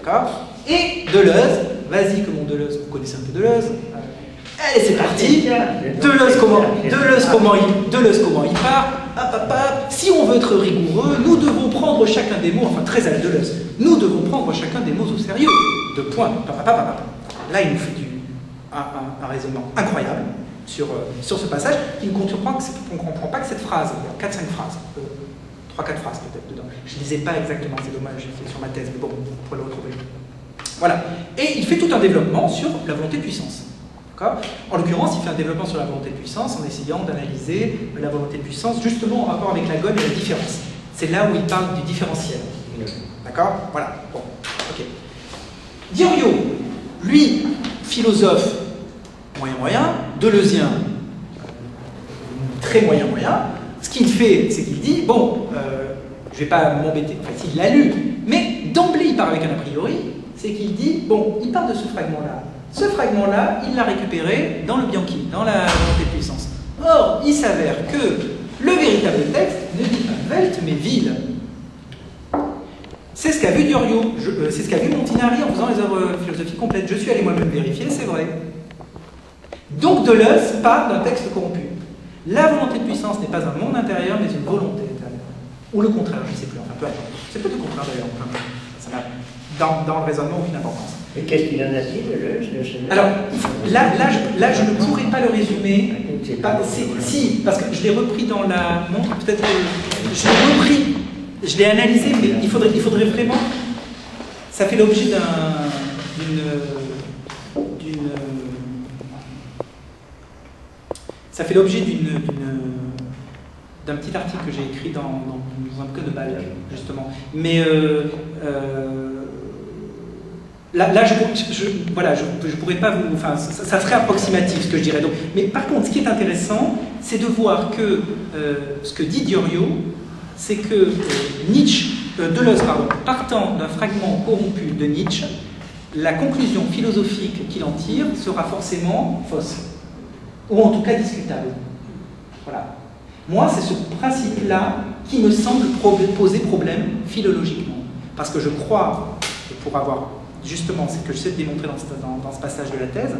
D'accord? Et Deleuze, vas-y que mon Deleuze, vous connaissez un peu Deleuze. Allez, c'est parti. Deleuze, comment il part? Hop, hop, hop. Si on veut être rigoureux, nous devons prendre chacun des mots, enfin très à la Deleuze, nous devons prendre chacun des mots au sérieux. De point. Là, il nous fait un raisonnement incroyable sur ce passage, qui ne comprend pas que cette phrase. Il y a 4-5 phrases, 3-4 phrases peut-être dedans. Je ne lisais pas exactement, c'est dommage, c'est sur ma thèse, mais bon, vous pourrez le retrouver. Voilà. Et il fait tout un développement sur la volonté de puissance. En l'occurrence, il fait un développement sur la volonté de puissance en essayant d'analyser la volonté de puissance justement en rapport avec la gomme et la différence. C'est là où il parle du différentiel. D'accord? Voilà. Bon. Ok. Diorio, lui, philosophe moyen, deleuzien très moyen. Ce qu'il fait, c'est qu'il dit, bon, je ne vais pas m'embêter, enfin, il l'a lu, mais d'emblée, il part avec un a priori, c'est qu'il dit, bon, il part de ce fragment-là. Ce fragment-là, il l'a récupéré dans le Bianchi, dans la volonté de puissance. Or, il s'avère que le véritable texte ne dit pas Welt, mais ville. C'est ce qu'a vu Diorio, c'est ce qu'a vu Montinari en faisant les œuvres philosophiques complètes. Je suis allé moi-même vérifier, c'est vrai. Donc Deleuze part d'un texte corrompu. La volonté de puissance n'est pas un monde intérieur, mais une volonté intérieure. Ou le contraire, je ne sais plus, enfin peu importe. C'est peut-être le contraire d'ailleurs, enfin, ça n'a dans le raisonnement aucune importance. Et qu'est-ce qu'il en a dit, Deleuze? Alors, là, je ne pourrais pas le résumer. Si, parce que je l'ai repris dans la montre, peut-être que je l'ai repris, je l'ai analysé, mais il faudrait vraiment. Ça fait l'objet ça fait l'objet d'un petit article que j'ai écrit dans un bouquin de Balk, justement. Mais là, je pourrais pas vous... Enfin, ça serait approximatif, ce que je dirais. Donc, mais par contre, ce qui est intéressant, c'est de voir que ce que dit Diorio, c'est que Deleuze, partant d'un fragment corrompu de Nietzsche, la conclusion philosophique qu'il en tire sera forcément fausse, ou en tout cas discutable. Voilà. Moi, c'est ce principe-là qui me semble poser problème philologiquement. Parce que je crois, pour avoir justement, c'est ce que je sais de démontrer dans ce passage de la thèse,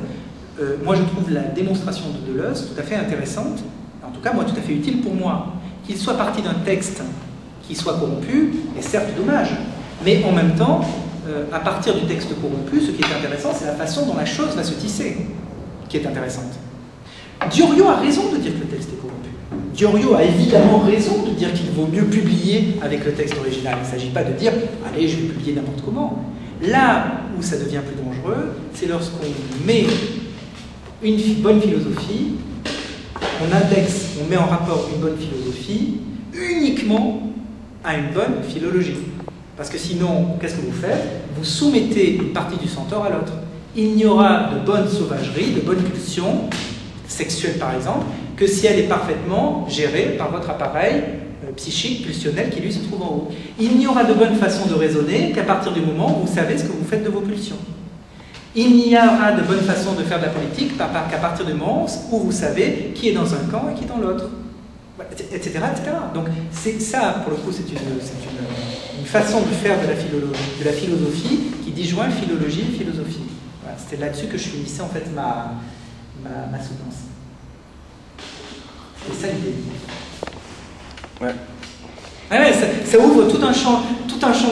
moi je trouve la démonstration de Deleuze tout à fait intéressante, en tout cas moi tout à fait utile pour moi. Qu'il soit parti d'un texte qui soit corrompu est certes dommage, mais en même temps, à partir du texte corrompu, ce qui est intéressant, c'est la façon dont la chose va se tisser, qui est intéressante. Diorio a raison de dire que le texte est corrompu. Diorio a évidemment raison de dire qu'il vaut mieux publier avec le texte original. Il ne s'agit pas de dire « allez, je vais publier n'importe comment ». Là où ça devient plus dangereux, c'est lorsqu'on met une bonne philosophie, on indexe, on met en rapport une bonne philosophie uniquement à une bonne philologie. Parce que sinon, qu'est-ce que vous faites? Vous soumettez une partie du centaure à l'autre. Il n'y aura de bonne sauvagerie, de bonne pulsion sexuelle par exemple, que si elle est parfaitement gérée par votre appareil psychique, pulsionnel qui lui se trouve en haut. Il n'y aura de bonne façon de raisonner qu'à partir du moment où vous savez ce que vous faites de vos pulsions. Il n'y aura de bonne façon de faire de la politique qu'à partir du moment où vous savez qui est dans un camp et qui est dans l'autre, etc., etc. Donc c'est ça, pour le coup, c'est une façon de faire de la philosophie qui disjoint philologie et philosophie. Voilà, c'était là-dessus que je finissais en fait ma soutenance. C'est ça l'idée. Ouais. Ouais, ça ouvre tout un champ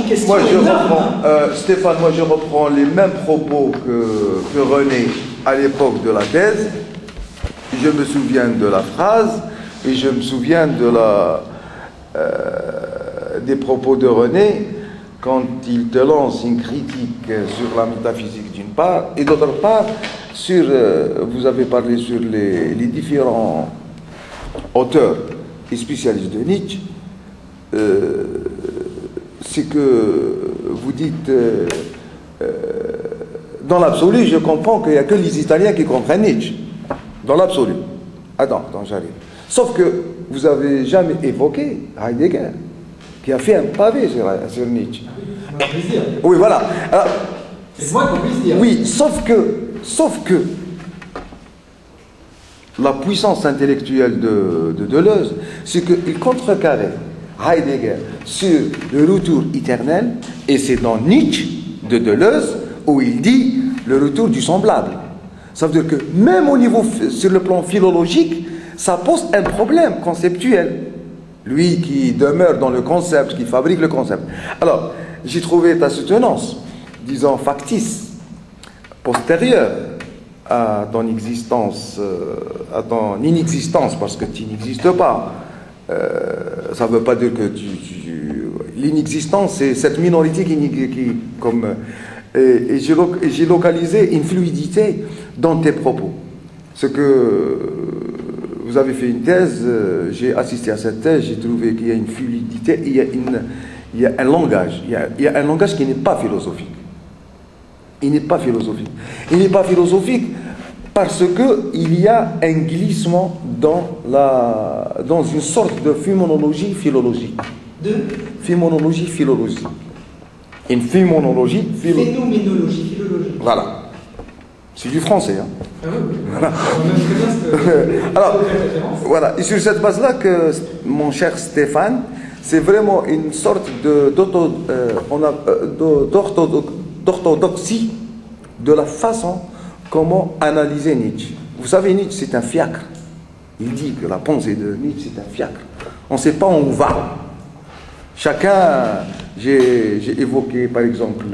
de questions. Moi, je reprends, Stéphane, je reprends les mêmes propos que René à l'époque de la thèse. Je me souviens de la phrase et je me souviens des propos de René quand il te lance une critique sur la métaphysique d'une part et d'autre part vous avez parlé sur les différents auteurs et spécialistes de Nietzsche. C'est que vous dites dans l'absolu, je comprends qu'il n'y a que les Italiens qui comprennent Nietzsche. Dans l'absolu. Attends, j'arrive. Sauf que vous n'avez jamais évoqué Heidegger, qui a fait un pavé sur Nietzsche. Oui, voilà. C'est moi qu'on puisse dire. Oui, sauf que la puissance intellectuelle de Deleuze, c'est qu'il contrecarrait Heidegger sur le retour éternel, et c'est dans Nietzsche, de Deleuze, où il dit le retour du semblable. Ça veut dire que même au niveau, sur le plan philologique, ça pose un problème conceptuel. Lui qui demeure dans le concept, qui fabrique le concept. Alors, j'ai trouvé ta soutenance, disons factice, postérieure à ton existence, à ton inexistence, parce que tu n'existes pas. Ça ne veut pas dire que l'inexistence, c'est cette minorité qui comme... Et j'ai localisé une fluidité dans tes propos. Ce que vous avez fait une thèse, j'ai assisté à cette thèse, j'ai trouvé qu'il y a une fluidité, il y a un langage. Il y a un langage qui n'est pas philosophique. Il n'est pas philosophique. Il n'est pas philosophique parce qu'il y a un glissement dans une sorte de phénoménologie philologique. Phénoménologie philologique. Une phénoménologie philologique. Phénoménologie philologique. Voilà. C'est du français. Hein. Ah oui. Voilà. Alors, voilà. Et sur cette base-là que mon cher Stéphane, c'est vraiment une sorte d'orthodoxie de la façon comment analyser Nietzsche. Vous savez, Nietzsche, c'est un fiacre. Il dit que la pensée de Nietzsche, c'est un fiacre. On ne sait pas où on va. Chacun, j'ai évoqué par exemple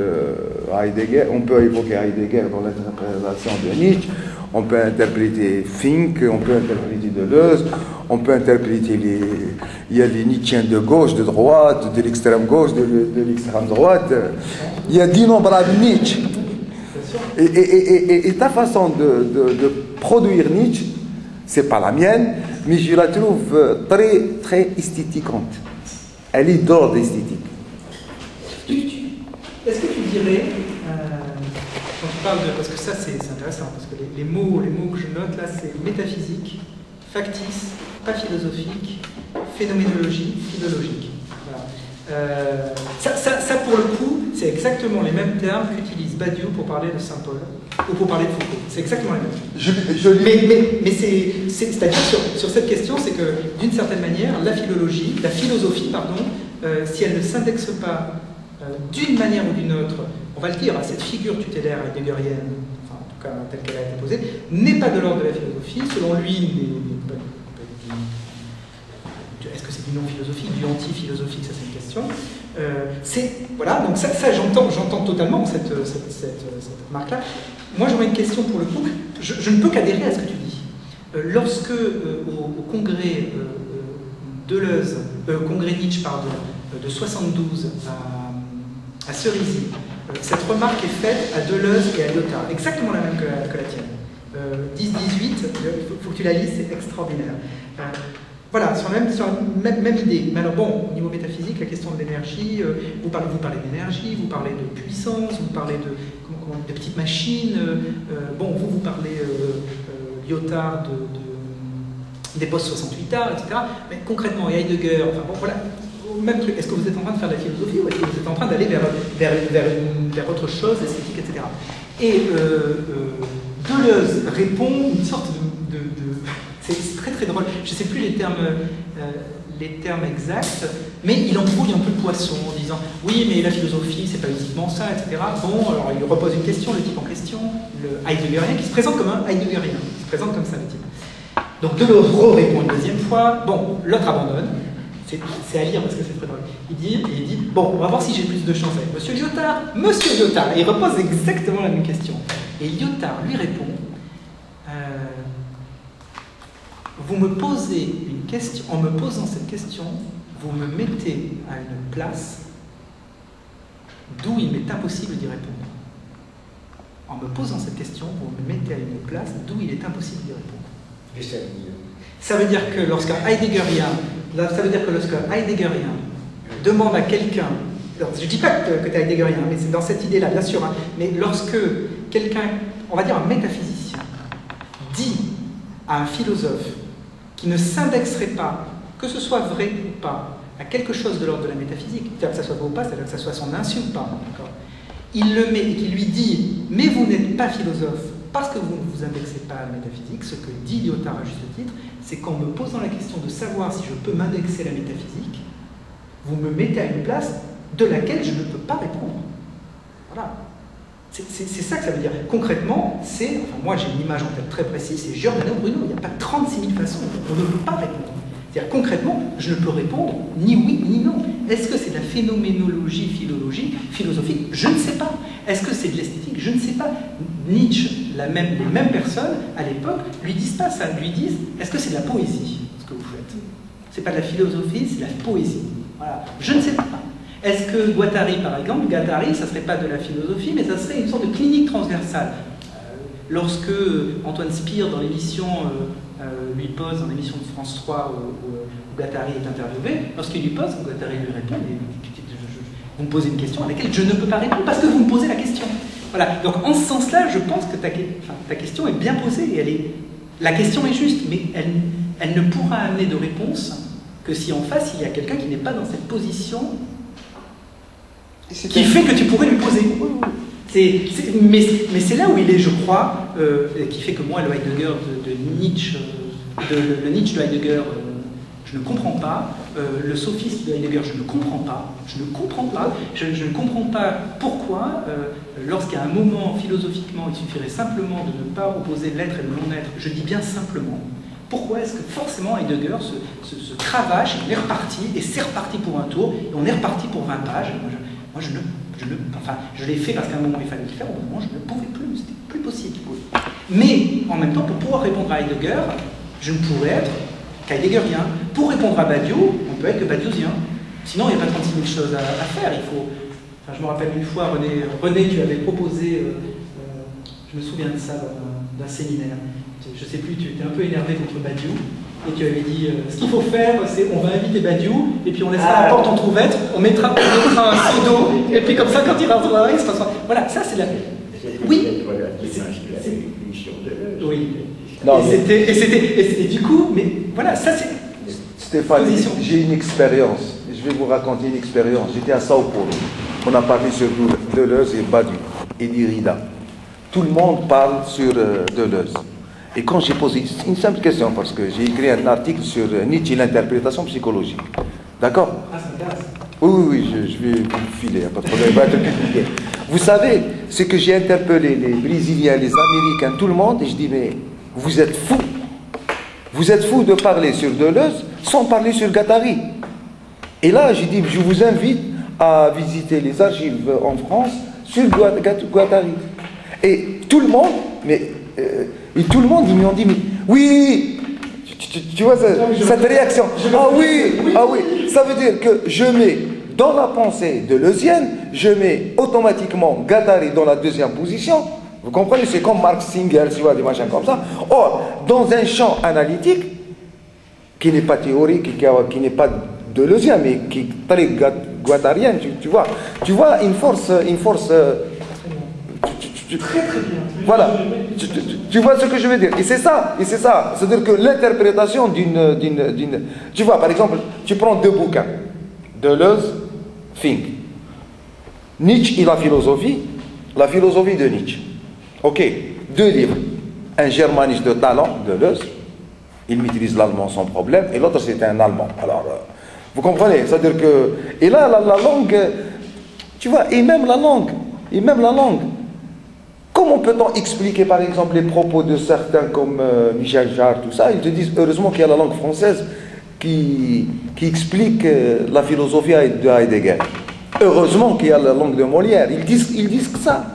Heidegger, on peut évoquer Heidegger dans l'interprétation de Nietzsche, on peut interpréter Fink, on peut interpréter Deleuze, on peut interpréter il y a les Nietzscheens de gauche, de droite, de l'extrême gauche, de l'extrême droite, il y a d'innombrables Nietzsche. Et ta façon de produire Nietzsche, c'est pas la mienne, mais je la trouve très, très esthétiquante. Elle est d'ordre esthétique. Est-ce que tu dirais, quand tu parles de... Parce que ça, c'est intéressant, parce que les mots que je note là, c'est métaphysique, factice, pas philosophique, phénoménologie, philologique. Voilà. Ça, pour le coup, c'est exactement les mêmes termes qu'utilise Badiou pour parler de Saint-Paul, ou pour parler de Foucault. C'est exactement les mêmes. Mais c'est-à-dire sur cette question, c'est que d'une certaine manière, la philosophie, si elle ne s'indexe pas d'une manière ou d'une autre, on va le dire, à cette figure tutélaire heideggerienne, enfin en tout cas telle qu'elle a été posée, n'est pas de l'ordre de la philosophie. Selon lui, est-ce que c'est du non-philosophique, du anti-philosophique, ça c'est une question. Voilà, donc ça j'entends totalement cette remarque-là. Moi j'aurais une question pour le coup, je ne peux qu'adhérer à ce que tu dis. Lorsque au congrès congrès Nietzsche, de 72 à Cerisy, cette remarque est faite à Deleuze et à Lyotard, exactement la même que la tienne. 10-18, il faut que tu la lises, c'est extraordinaire. Voilà, sur la même idée. Mais alors bon, au niveau métaphysique, la question de l'énergie, vous parlez d'énergie, vous parlez de puissance, vous parlez de petites machines, bon, vous parlez, Lyotard, des post-68 arts, etc. Mais concrètement, et Heidegger, enfin bon, voilà, même truc. Est-ce que vous êtes en train de faire de la philosophie ou est-ce que vous êtes en train d'aller vers autre chose, esthétique, etc. Et Deleuze répond une sorte de c'est très très drôle. Je ne sais plus les termes exacts, mais il embrouille un peu le poisson en disant oui, mais la philosophie, c'est pas uniquement ça, etc. Bon, alors il repose une question, le type en question, le Heideggerien, qui se présente comme un Heideggerien, qui se présente comme ça, le type. Donc Deleuze répond une deuxième fois, bon, l'autre abandonne. C'est à lire parce que c'est très drôle. Il dit, bon, on va voir si j'ai plus de chance avec Monsieur Lyotard. Monsieur Lyotard, et il repose exactement la même question. Et Lyotard lui répond, vous me posez une question, en me posant cette question, vous me mettez à une place d'où il m'est impossible d'y répondre. En me posant cette question, vous me mettez à une place d'où il est impossible d'y répondre. Ça veut dire que lorsqu'un Heideggerien demande à quelqu'un, je ne dis pas que tu es Heideggerien, mais c'est dans cette idée-là, bien sûr, hein, mais lorsque quelqu'un, on va dire un métaphysicien, dit à un philosophe qui ne s'indexerait pas, que ce soit vrai ou pas, à quelque chose de l'ordre de la métaphysique, c'est-à-dire que ça soit vrai ou pas, c'est-à-dire que ça soit son insu ou pas, il le met et qui lui dit « mais vous n'êtes pas philosophe parce que vous ne vous indexez pas à la métaphysique », ce que dit Lyotard à juste titre, c'est qu'en me posant la question de savoir si je peux m'indexer à la métaphysique, vous me mettez à une place de laquelle je ne peux pas répondre. Voilà. C'est ça que ça veut dire. Concrètement, moi j'ai une image en tête très précise, c'est Giordano Bruno, il n'y a pas 36 000 façons, on ne peut pas répondre. C'est-à-dire concrètement, je ne peux répondre ni oui ni non. Est-ce que c'est de la phénoménologie philosophique? Je ne sais pas. Est-ce que c'est de l'esthétique? Je ne sais pas. Nietzsche, les mêmes personnes, à l'époque, lui disent pas ça, lui disent, est-ce que c'est de la poésie, ce que vous faites? C'est pas de la philosophie, c'est de la poésie. Voilà. Je ne sais pas. Est-ce que Guattari, par exemple, Guattari, ça ne serait pas de la philosophie, mais ça serait une sorte de clinique transversale. Lorsque Antoine Spire, dans l'émission, lui pose, dans l'émission de France 3, où Guattari est interviewé, lorsqu'il lui pose, Guattari lui répond, vous me posez une question à laquelle je ne peux pas répondre parce que vous me posez la question. Voilà. Donc, en ce sens-là, je pense que ta question est bien posée. Et la question est juste, mais elle ne pourra amener de réponse que si en face, il y a quelqu'un qui n'est pas dans cette position qui fait que tu pourrais lui poser. Mais c'est là où il est, je crois, qui fait que moi, le Heidegger de Nietzsche, le Nietzsche de Heidegger, je ne comprends pas. Le sophiste de Heidegger, je ne comprends pas. Je ne comprends pas. Je ne comprends pas pourquoi, lorsqu'à un moment, philosophiquement, il suffirait simplement de ne pas opposer l'être et le non-être, je dis bien simplement, pourquoi est-ce que forcément Heidegger se cravache, il est reparti, et c'est reparti pour un tour, et on est reparti pour 20 pages. Moi, je l'ai fait parce qu'à un moment il fallait le faire, au moment je ne pouvais plus, c'était plus possible. Mais en même temps, pour pouvoir répondre à Heidegger, je ne pourrais être qu'heideggerien. Pour répondre à Badiou, on peut être que badiusien. Sinon, il n'y a pas 36 000 choses à faire. Je me rappelle une fois, René, tu avais proposé, je me souviens de ça, d'un séminaire. Je ne sais plus, tu étais un peu énervé contre Badiou. Et tu avais dit, ce qu'il faut faire, c'est on va inviter Badiou, et puis on laissera la porte entrouverte, on mettra un pseudo, et puis comme ça, quand il rentrera, il se passera. Voilà, ça c'est la... Oui. Oui. Et du coup, mais voilà, ça c'est... Stéphane, j'ai une expérience, je vais vous raconter une expérience. J'étais à Sao Paulo, on a parlé sur Deleuze et Badiou, et Derrida. Tout le monde parle sur Deleuze. Et quand j'ai posé une simple question, parce que j'ai écrit un article sur Nietzsche et l'interprétation psychologique. D'accord? Ah, ça m'intéresse. Oui, je vais vous filer, pas de problème, il va être publié. Vous savez, c'est que j'ai interpellé les Brésiliens, les Américains, tout le monde, et je dis, mais vous êtes fous. Vous êtes fous de parler sur Deleuze sans parler sur Guattari. Et là, j'ai dit, je vous invite à visiter les archives en France sur Guattari. Et tout le monde, et tout le monde, ils m'ont dit, mais oui, tu vois cette réaction. Ah oui, ça veut dire que je mets dans la pensée deleuzienne, je mets automatiquement Guattari dans la deuxième position. Vous comprenez? C'est comme Marx, Singer, tu vois, des machins comme ça. Or, dans un champ analytique, qui n'est pas théorique, qui n'est pas deleuzien, mais qui est très guattarienne, tu vois une force très très bien. Voilà, tu vois ce que je veux dire. Et c'est ça. C'est-à-dire que l'interprétation d'une... Tu vois, par exemple, tu prends deux bouquins, Deleuze, Fink. Nietzsche et la philosophie de Nietzsche. Ok, deux livres. Un germaniste de talent, Deleuze, il maîtrise l'allemand sans problème, et l'autre c'était un allemand. Alors, vous comprenez? C'est-à-dire que... Et là, la langue, tu vois, et même la langue, comment peut-on expliquer par exemple les propos de certains comme Michel Jarre, tout ça? Ils te disent heureusement qu'il y a la langue française qui explique la philosophie de Heidegger. Heureusement qu'il y a la langue de Molière. Ils disent que ça.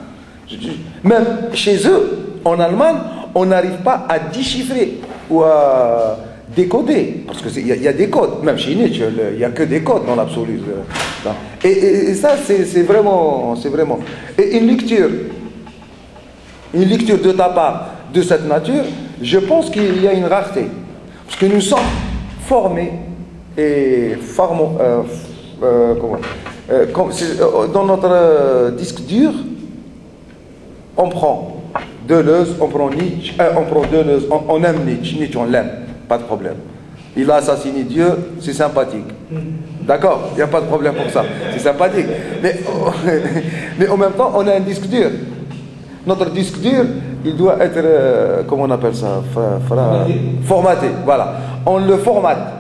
Même chez eux, en Allemagne, on n'arrive pas à déchiffrer ou à décoder. Parce qu'il y a des codes. Même chez Nietzsche, il n'y a que des codes dans l'absolu. Et ça, c'est vraiment... Et une lecture de ta part de cette nature, je pense qu'il y a une rareté. Parce que nous sommes formés et dans notre disque dur, on prend Deleuze, on prend Nietzsche, on prend Deleuze, on aime Nietzsche, on l'aime, pas de problème. Il a assassiné Dieu, c'est sympathique. D'accord, il n'y a pas de problème pour ça, c'est sympathique. Mais en même temps, on a un disque dur. Notre disque dur, il doit être, comment on appelle ça, formaté. Voilà. On le formate.